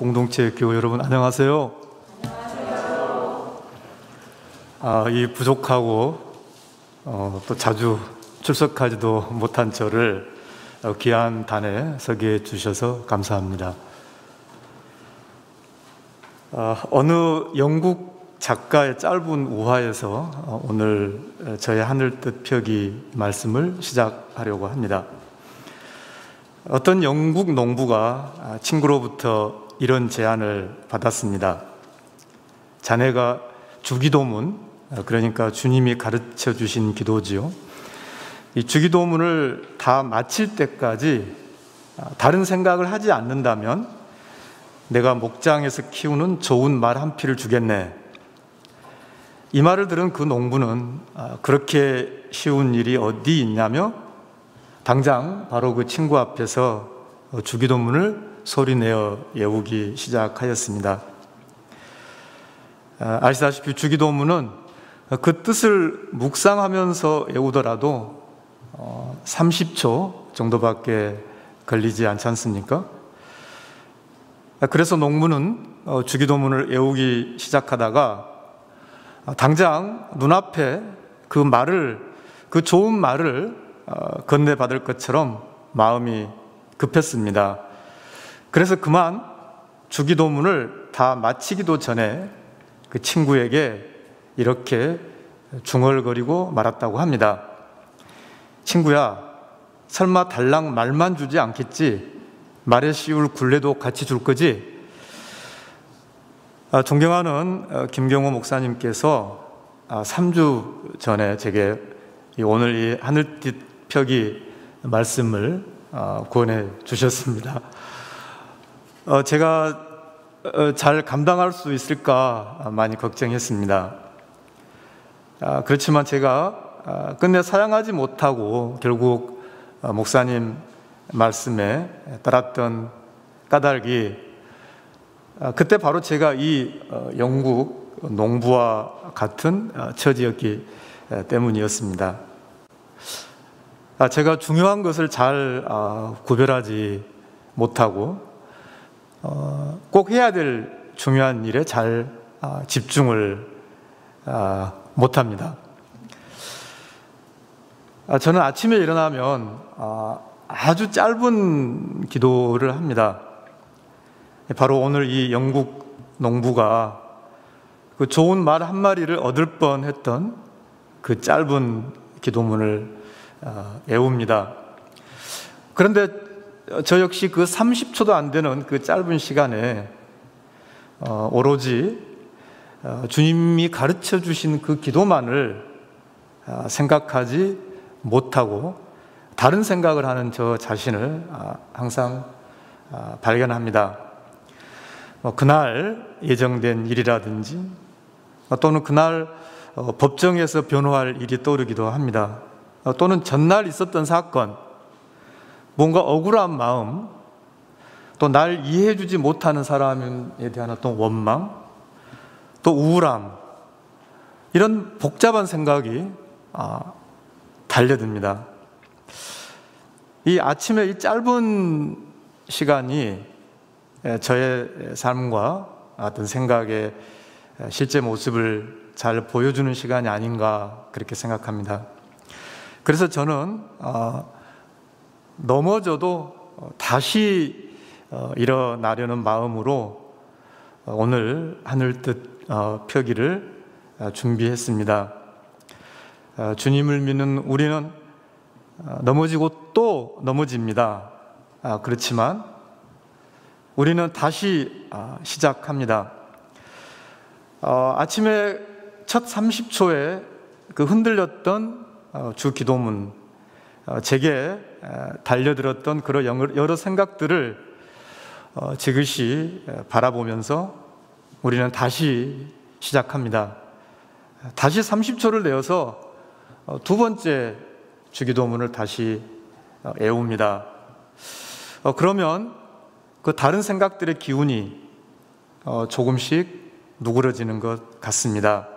공동체 교회 여러분 안녕하세요. 이 부족하고 또 자주 출석하지도 못한 저를 귀한 단에 서게 해주셔서 감사합니다. 어느 영국 작가의 짧은 우화에서 오늘 저의 하늘뜻 펴기 말씀을 시작하려고 합니다. 어떤 영국 농부가 친구로부터 이런 제안을 받았습니다. 자네가 주기도문, 그러니까 주님이 가르쳐 주신 기도지요. 이 주기도문을 다 마칠 때까지 다른 생각을 하지 않는다면 내가 목장에서 키우는 좋은 말 한 피를 주겠네. 이 말을 들은 그 농부는 그렇게 쉬운 일이 어디 있냐며 당장 바로 그 친구 앞에서 주기도문을 소리내어 외우기 시작하였습니다. 아시다시피 주기도문은 그 뜻을 묵상하면서 외우더라도 30초 정도밖에 걸리지 않지 않습니까? 그래서 농부는 주기도문을 외우기 시작하다가 당장 눈앞에 그 좋은 말을 건네받을 것처럼 마음이 급했습니다. 그래서 그만 주기도문을 다 마치기도 전에 그 친구에게 이렇게 중얼거리고 말았다고 합니다. 친구야, 설마 달랑 말만 주지 않겠지? 말에 씌울 굴레도 같이 줄 거지? 존경하는 김경호 목사님께서 3주 전에 제게 오늘 이 하늘뜻 펴기 말씀을 권해 주셨습니다. 제가 잘 감당할 수 있을까 많이 걱정했습니다. 그렇지만 제가 끝내 사양하지 못하고 결국 목사님 말씀에 따랐던 까닭이 그때 바로 제가 이 영국 농부와 같은 처지였기 때문이었습니다. 제가 중요한 것을 잘 구별하지 못하고 꼭 해야 될 중요한 일에 잘 집중을 못합니다. 저는 아침에 일어나면 아주 짧은 기도를 합니다. 바로 오늘 이 영국 농부가 그 좋은 말 한마디를 얻을 뻔했던 그 짧은 기도문을 외웁니다. 그런데 저 역시 그 30초도 안 되는 그 짧은 시간에 오로지 주님이 가르쳐 주신 그 기도만을 생각하지 못하고 다른 생각을 하는 저 자신을 항상 발견합니다. 그날 예정된 일이라든지 또는 그날 법정에서 변호할 일이 떠오르기도 합니다. 또는 전날 있었던 사건, 뭔가 억울한 마음, 또 날 이해해주지 못하는 사람에 대한 어떤 원망, 또 우울함, 이런 복잡한 생각이 달려듭니다. 이 아침에 이 짧은 시간이 저의 삶과 어떤 생각의 실제 모습을 잘 보여주는 시간이 아닌가 그렇게 생각합니다. 그래서 저는 넘어져도 다시 일어나려는 마음으로 오늘 하늘뜻 펴기를 준비했습니다. 주님을 믿는 우리는 넘어지고 또 넘어집니다. 그렇지만 우리는 다시 시작합니다. 아침에 첫 30초에 그 흔들렸던 주 기도문, 제게 달려들었던 그런 여러 생각들을 지그시 바라보면서 우리는 다시 시작합니다. 다시 30초를 내어서 두 번째 주기도문을 다시 외웁니다. 그러면 그 다른 생각들의 기운이 조금씩 누그러지는 것 같습니다.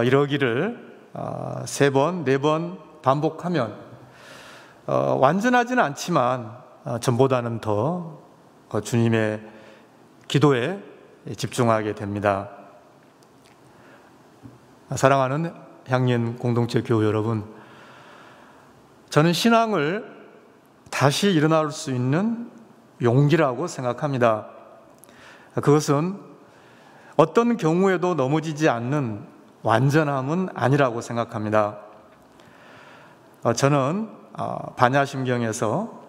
이러기를 3번, 4번 반복하면 완전하지는 않지만 전보다는 더 주님의 기도에 집중하게 됩니다. 사랑하는 향연 공동체 교우 여러분, 저는 신앙을 다시 일어날 수 있는 용기라고 생각합니다. 그것은 어떤 경우에도 넘어지지 않는 완전함은 아니라고 생각합니다. 저는 반야심경에서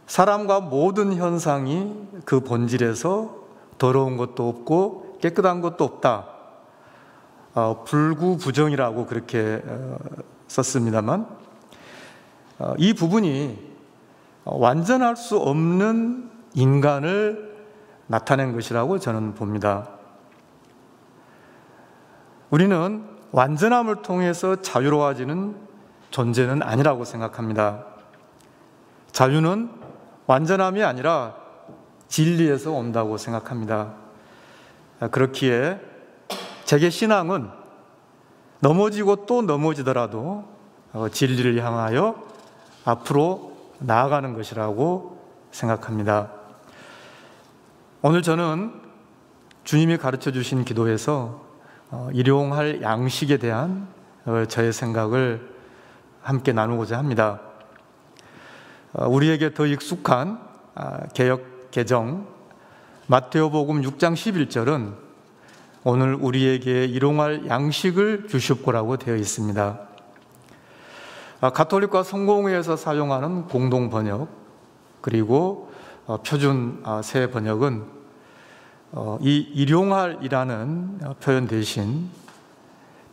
사람과 모든 현상이 그 본질에서 더러운 것도 없고 깨끗한 것도 없다, 불구부정이라고 그렇게 썼습니다만, 이 부분이 완전할 수 없는 인간을 나타낸 것이라고 저는 봅니다. 우리는 완전함을 통해서 자유로워지는 존재는 아니라고 생각합니다. 자유는 완전함이 아니라 진리에서 온다고 생각합니다. 그렇기에 제게 신앙은 넘어지고 또 넘어지더라도 진리를 향하여 앞으로 나아가는 것이라고 생각합니다. 오늘 저는 주님이 가르쳐 주신 기도에서 일용할 양식에 대한 저의 생각을 함께 나누고자 합니다. 우리에게 더 익숙한 개역 개정 마태오복음 6장 11절은 오늘 우리에게 일용할 양식을 주십고라고 되어 있습니다. 가톨릭과 성공회에서 사용하는 공동 번역, 그리고 표준 새 번역은 이 일용할이라는 표현 대신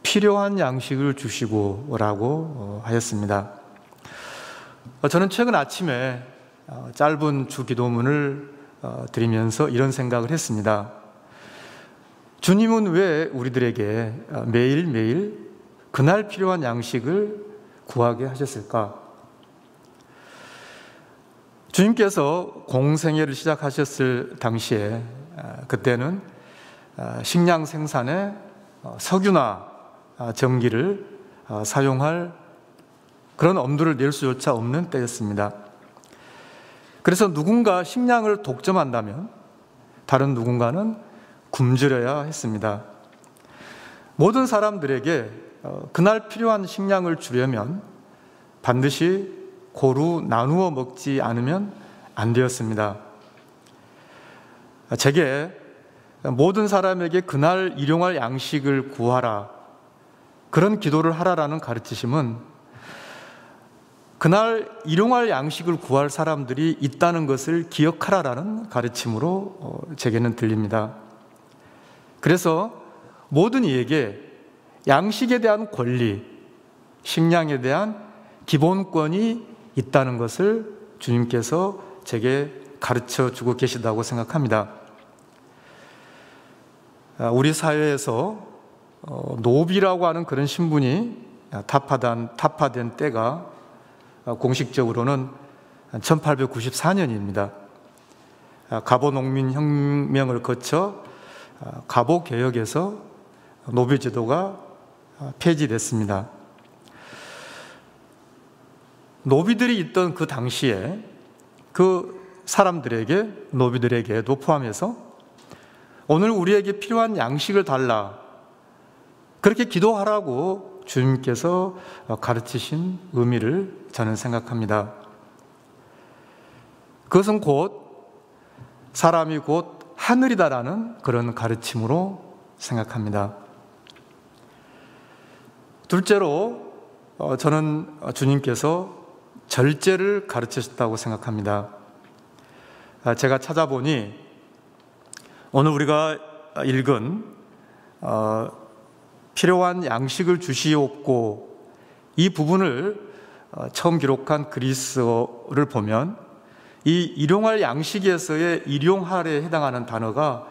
필요한 양식을 주시고라고 하였습니다. 저는 최근 아침에 짧은 주기도문을 드리면서 이런 생각을 했습니다. 주님은 왜 우리들에게 매일매일 그날 필요한 양식을 구하게 하셨을까? 주님께서 공생애를 시작하셨을 당시에 그때는 식량 생산에 석유나 전기를 사용할 그런 엄두를 낼 수조차 없는 때였습니다. 그래서 누군가 식량을 독점한다면 다른 누군가는 굶주려야 했습니다. 모든 사람들에게 그날 필요한 식량을 주려면 반드시 고루 나누어 먹지 않으면 안 되었습니다. 제게 모든 사람에게 그날 일용할 양식을 구하라, 그런 기도를 하라라는 가르치심은 그날 일용할 양식을 구할 사람들이 있다는 것을 기억하라라는 가르침으로 제게는 들립니다. 그래서 모든 이에게 양식에 대한 권리, 식량에 대한 기본권이 있다는 것을 주님께서 제게 가르쳐 주고 계시다고 생각합니다. 우리 사회에서 노비라고 하는 그런 신분이 타파된 때가 공식적으로는 1894년입니다. 갑오농민혁명을 거쳐 갑오개혁에서 노비제도가 폐지됐습니다. 노비들이 있던 그 당시에 그 사람들에게, 노비들에게도 포함해서 오늘 우리에게 필요한 양식을 달라, 그렇게 기도하라고 주님께서 가르치신 의미를 저는 생각합니다. 그것은 곧 사람이 곧 하늘이다라는 그런 가르침으로 생각합니다. 둘째로 저는 주님께서 절제를 가르치셨다고 생각합니다. 제가 찾아보니 오늘 우리가 읽은 필요한 양식을 주시옵고, 이 부분을 처음 기록한 그리스어를 보면 이 일용할 양식에서의 일용할에 해당하는 단어가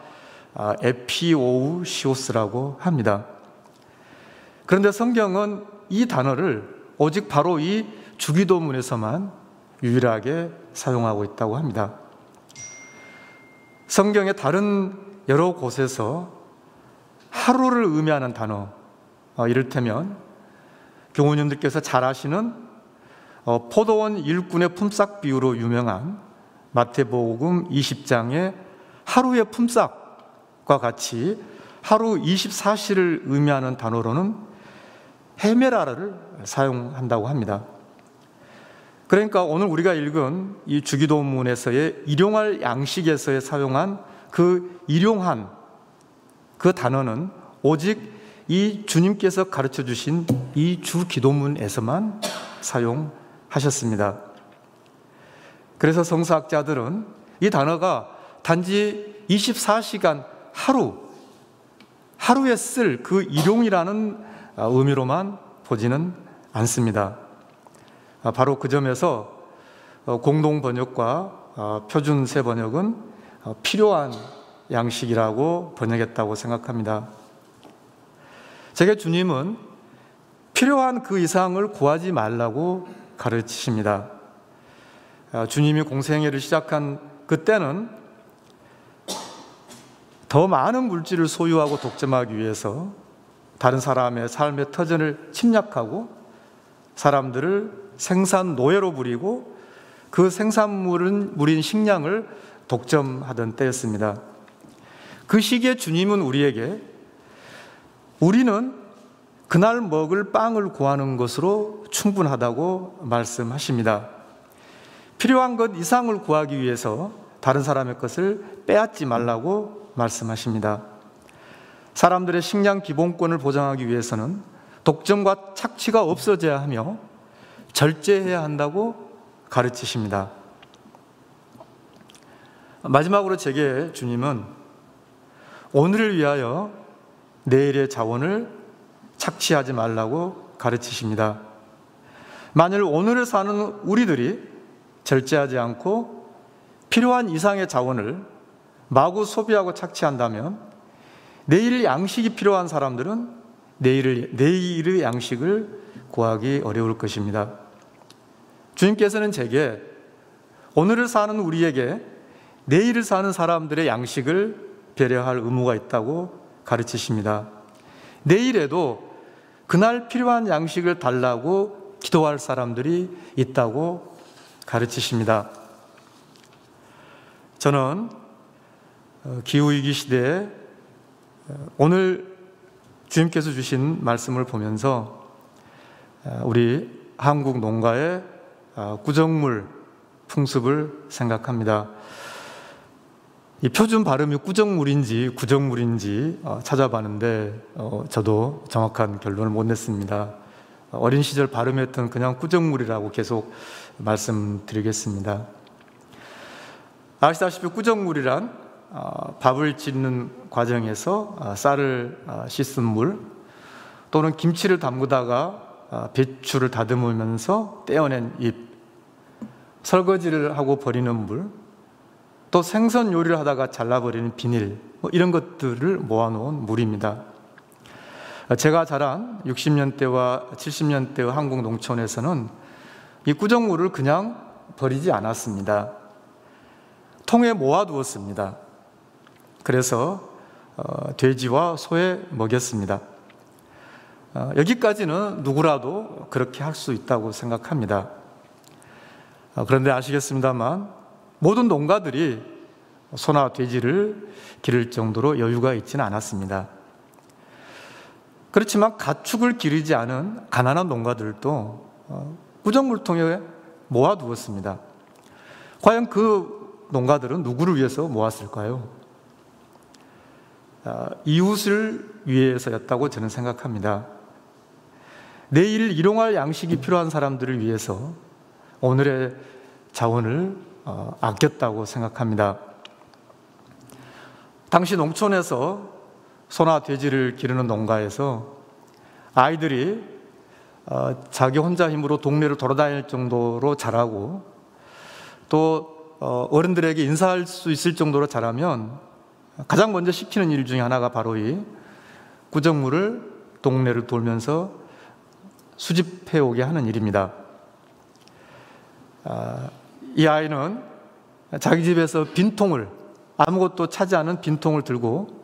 에피오우시오스라고 합니다. 그런데 성경은 이 단어를 오직 바로 이 주기도문에서만 유일하게 사용하고 있다고 합니다. 성경의 다른 여러 곳에서 하루를 의미하는 단어, 이를테면 교우님들께서 잘 아시는 포도원 일꾼의 품삯 비유로 유명한 마태복음 20장의 하루의 품삯과 같이 하루 24시를 의미하는 단어로는 헤메라를 사용한다고 합니다. 그러니까 오늘 우리가 읽은 이 주기도문에서의 일용할 양식에서의 사용한 그 일용한 그 단어는 오직 이 주님께서 가르쳐 주신 이 주기도문에서만 사용하셨습니다. 그래서 성서학자들은 이 단어가 단지 24시간 하루에 쓸 그 일용이라는 의미로만 보지는 않습니다. 바로 그 점에서 공동 번역과 표준세 번역은 필요한 양식이라고 번역했다고 생각합니다. 제게 주님은 필요한 그 이상을 구하지 말라고 가르치십니다. 주님이 공생애를 시작한 그때는 더 많은 물질을 소유하고 독점하기 위해서 다른 사람의 삶의 터전을 침략하고 사람들을 생산 노예로 부리고 그 생산물인 식량을 독점하던 때였습니다. 그 시기에 주님은 우리에게 우리는 그날 먹을 빵을 구하는 것으로 충분하다고 말씀하십니다. 필요한 것 이상을 구하기 위해서 다른 사람의 것을 빼앗지 말라고 말씀하십니다. 사람들의 식량 기본권을 보장하기 위해서는 독점과 착취가 없어져야 하며 절제해야 한다고 가르치십니다. 마지막으로 제게 주님은 오늘을 위하여 내일의 자원을 착취하지 말라고 가르치십니다. 만일 오늘을 사는 우리들이 절제하지 않고 필요한 이상의 자원을 마구 소비하고 착취한다면 내일 양식이 필요한 사람들은 내일의 양식을 구하기 어려울 것입니다. 주님께서는 제게 오늘을 사는 우리에게 내일을 사는 사람들의 양식을 배려할 의무가 있다고 가르치십니다. 내일에도 그날 필요한 양식을 달라고 기도할 사람들이 있다고 가르치십니다. 저는 기후위기 시대에 오늘 주님께서 주신 말씀을 보면서 우리 한국 농가의 꾸정물 풍습을 생각합니다. 이 표준 발음이 꾸정물인지 구정물인지 찾아봤는데 저도 정확한 결론을 못 냈습니다. 어린 시절 발음했던 그냥 꾸정물이라고 계속 말씀드리겠습니다. 아시다시피 꾸정물이란 밥을 짓는 과정에서 쌀을 씻은 물 또는 김치를 담그다가 배추를 다듬으면서 떼어낸 잎, 설거지를 하고 버리는 물, 또 생선 요리를 하다가 잘라버리는 비닐, 이런 것들을 모아놓은 물입니다. 제가 자란 60년대와 70년대의 한국 농촌에서는 이 꾸정물을 그냥 버리지 않았습니다. 통에 모아두었습니다. 그래서 돼지와 소에 먹였습니다. 여기까지는 누구라도 그렇게 할 수 있다고 생각합니다. 그런데 아시겠습니다만 모든 농가들이 소나 돼지를 기를 정도로 여유가 있지는 않았습니다. 그렇지만 가축을 기르지 않은 가난한 농가들도 꾸정물통에 모아두었습니다. 과연 그 농가들은 누구를 위해서 모았을까요? 이웃을 위해서였다고 저는 생각합니다. 내일 일용할 양식이 필요한 사람들을 위해서 오늘의 자원을 아꼈다고 생각합니다. 당시 농촌에서 소나 돼지를 기르는 농가에서 아이들이 자기 혼자 힘으로 동네를 돌아다닐 정도로 자라고 또 어른들에게 인사할 수 있을 정도로 자라면 가장 먼저 시키는 일 중에 하나가 바로 이 꾸정물을 동네를 돌면서 수집해 오게 하는 일입니다. 이 아이는 자기 집에서 빈통을, 아무것도 차지 않은 빈통을 들고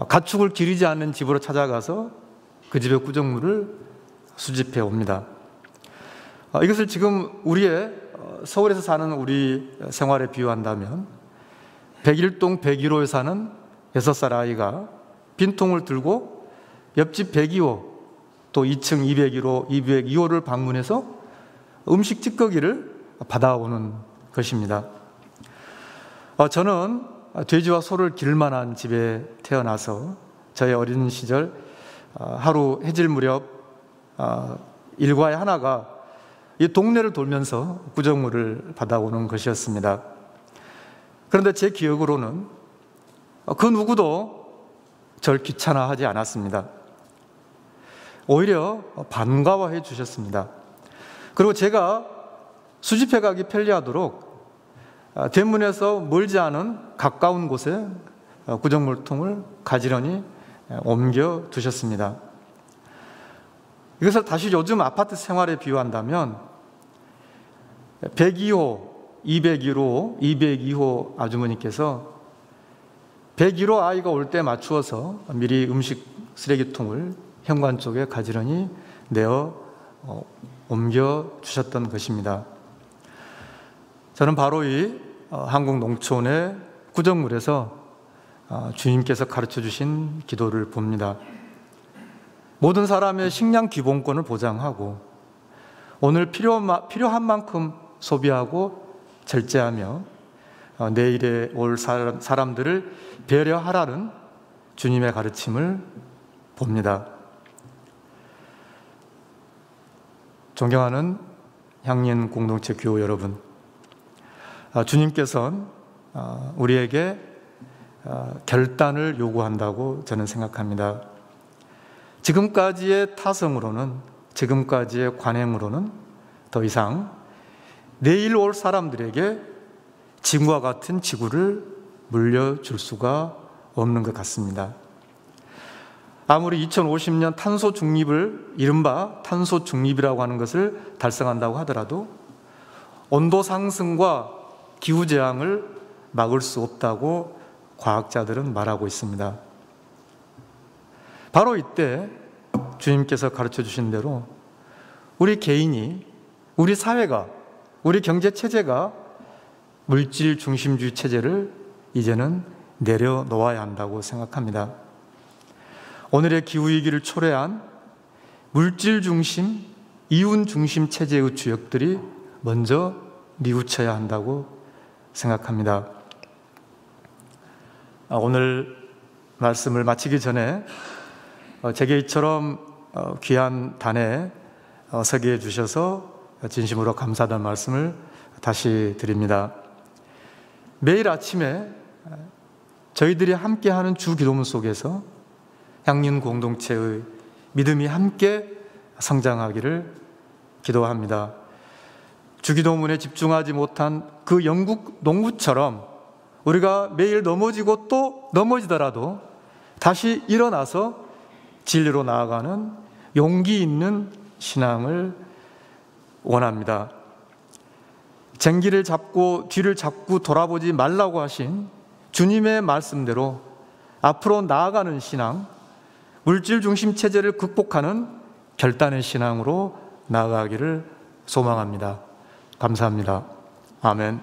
가축을 기르지 않는 집으로 찾아가서 그 집의 꾸정물을 수집해 옵니다. 이것을 지금 우리의 서울에서 사는 우리 생활에 비유한다면 101동 101호에 사는 6살 아이가 빈통을 들고 옆집 102호, 또 2층 201호, 202호를 방문해서 음식 찌꺼기를 받아오는 것입니다. 저는 돼지와 소를 기를 만한 집에 태어나서 저의 어린 시절 하루 해질 무렵 일과의 하나가 이 동네를 돌면서 구정물을 받아오는 것이었습니다. 그런데 제 기억으로는 그 누구도 절 귀찮아하지 않았습니다. 오히려 반가워해 주셨습니다. 그리고 제가 수집해 가기 편리하도록 대문에서 멀지 않은 가까운 곳에 구정물통을 가지런히 옮겨 두셨습니다. 이것을 다시 요즘 아파트 생활에 비유한다면 102호, 201호, 202호 아주머니께서 101호 아이가 올 때 맞추어서 미리 음식 쓰레기통을 현관 쪽에 가지런히 내어 옮겨 주셨던 것입니다. 저는 바로 이 한국 농촌의 구정물에서 주님께서 가르쳐 주신 기도를 봅니다. 모든 사람의 식량 기본권을 보장하고 오늘 필요한 만큼 소비하고 절제하며 내일에 올 사람들을 배려하라는 주님의 가르침을 봅니다. 존경하는 향린 공동체 교우 여러분, 주님께서는 우리에게 결단을 요구한다고 저는 생각합니다. 지금까지의 타성으로는, 지금까지의 관행으로는 더 이상 내일 올 사람들에게 지금과 같은 지구를 물려줄 수가 없는 것 같습니다. 아무리 2050년 탄소 중립을, 이른바 탄소 중립이라고 하는 것을 달성한다고 하더라도 온도 상승과 기후 재앙을 막을 수 없다고 과학자들은 말하고 있습니다. 바로 이때 주님께서 가르쳐 주신 대로 우리 개인이, 우리 사회가, 우리 경제 체제가 물질 중심주의 체제를 이제는 내려놓아야 한다고 생각합니다. 오늘의 기후위기를 초래한 물질 중심, 이윤 중심 체제의 주역들이 먼저 뉘우쳐야 한다고 생각합니다. 오늘 말씀을 마치기 전에 제게 이처럼 귀한 단에 서게 해주셔서 진심으로 감사하다는 말씀을 다시 드립니다. 매일 아침에 저희들이 함께하는 주 기도문 속에서 향린 공동체의 믿음이 함께 성장하기를 기도합니다. 주 기도문에 집중하지 못한 그 영국 농부처럼 우리가 매일 넘어지고 또 넘어지더라도 다시 일어나서 진리로 나아가는 용기 있는 신앙을 원합니다. 쟁기를 잡고 뒤를 자꾸 돌아보지 말라고 하신 주님의 말씀대로 앞으로 나아가는 신앙, 물질 중심 체제를 극복하는 결단의 신앙으로 나아가기를 소망합니다. 감사합니다. 아멘.